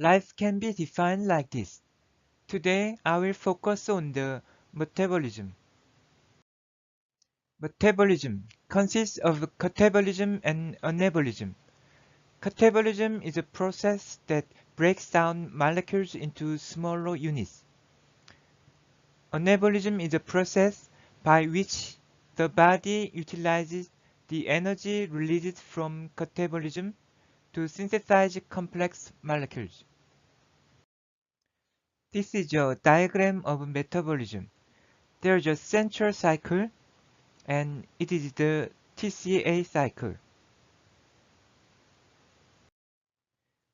Life can be defined like this. Today, I will focus on the metabolism. Metabolism consists of catabolism and anabolism. Catabolism is a process that breaks down molecules into smaller units. Anabolism is a process by which the body utilizes the energy released from catabolism to synthesize complex molecules. This is a diagram of metabolism. There is a central cycle, and it is the TCA cycle.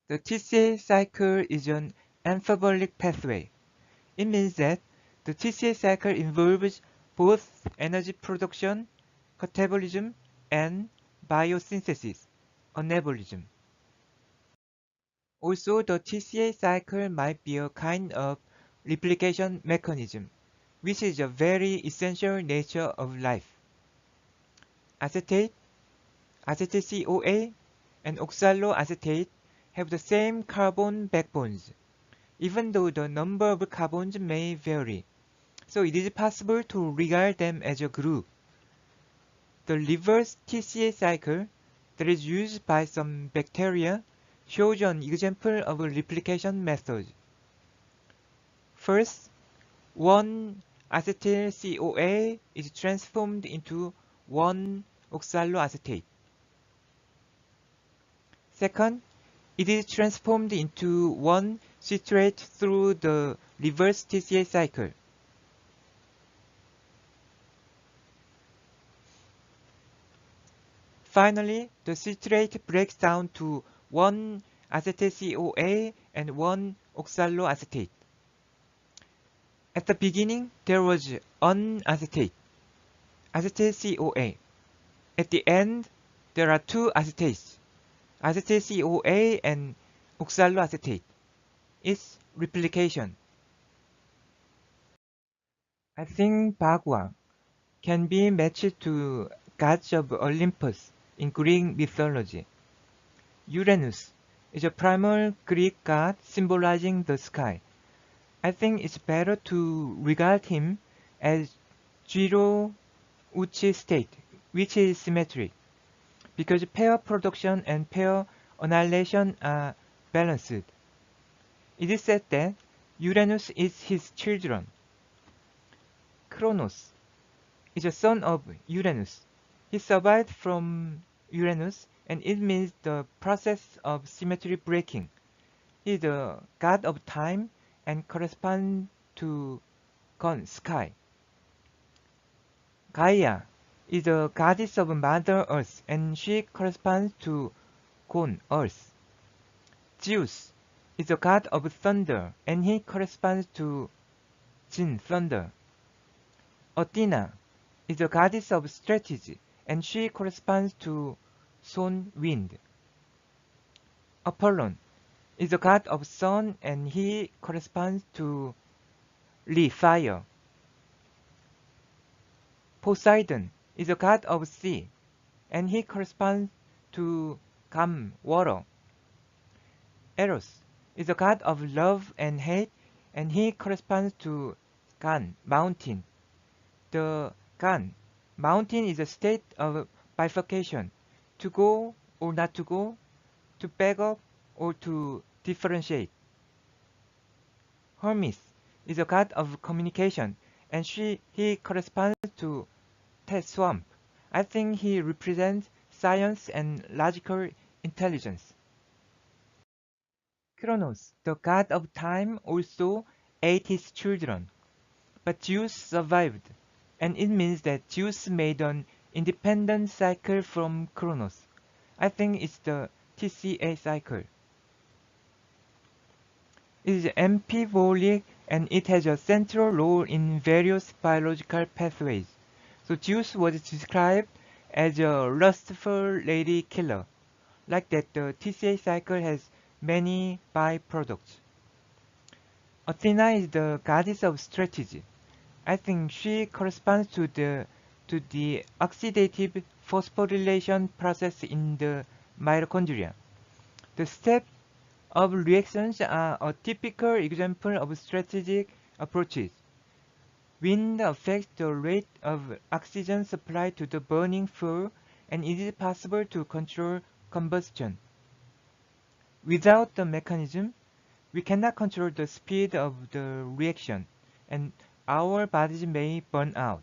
The TCA cycle is an anabolic pathway. It means that the TCA cycle involves both energy production, catabolism, and biosynthesis, anabolism. Also, the TCA cycle might be a kind of replication mechanism, which is a very essential nature of life. Acetate, acetyl-CoA, and oxaloacetate have the same carbon backbones, even though the number of carbons may vary. So it is possible to regard them as a group. The reverse TCA cycle that is used by some bacteria shows an example of a replication method. First, one acetyl-CoA is transformed into one oxaloacetate. Second, it is transformed into one citrate through the reverse TCA cycle. Finally, the citrate breaks down to one acetyl-CoA and one oxaloacetate. At the beginning, there was one acetate, acetyl-CoA. At the end, there are two acetates, acetyl-CoA and oxaloacetate. It's replication. I think Bhagwan can be matched to gods of Olympus in Greek mythology. Uranus is a primal Greek god symbolizing the sky. I think it's better to regard him as zero Uchi state, which is symmetric, because pair production and pair annihilation are balanced. It is said that Uranus is his children. Kronos is a son of Uranus. He survived from Uranus, and it means the process of symmetry breaking. He is the god of time and corresponds to Gon, sky. Gaia is the goddess of Mother Earth, and she corresponds to Gon, earth. Zeus is the god of thunder, and he corresponds to Jin, thunder. Athena is the goddess of strategy, and she corresponds to Son, wind. Apollon is the god of sun, and he corresponds to Li, fire. Poseidon is the god of sea, and he corresponds to Gam, water. Eros is the god of love and hate, and he corresponds to Gan, mountain. The Gan, mountain, is a state of bifurcation, to go or not to go, to back up or to differentiate. Hermes is a god of communication, and he corresponds to Ted Swamp. I think he represents science and logical intelligence. Kronos, the god of time, also ate his children, but Zeus survived, and it means that Zeus made an independent cycle from Kronos. I think it's the TCA cycle. It is amphibolic, and it has a central role in various biological pathways. So Zeus was described as a lustful lady killer. Like that, the TCA cycle has many byproducts. Athena is the goddess of strategy. I think she corresponds to the oxidative phosphorylation process in the mitochondria. The step of reactions are a typical example of strategic approaches. Wind affects the rate of oxygen supply to the burning fuel, and it is possible to control combustion. Without the mechanism, we cannot control the speed of the reaction, and our bodies may burn out.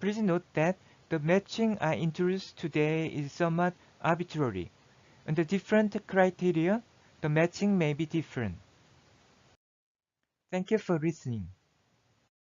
Please note that the matching I introduced today is somewhat arbitrary. Under different criteria, the matching may be different. Thank you for listening.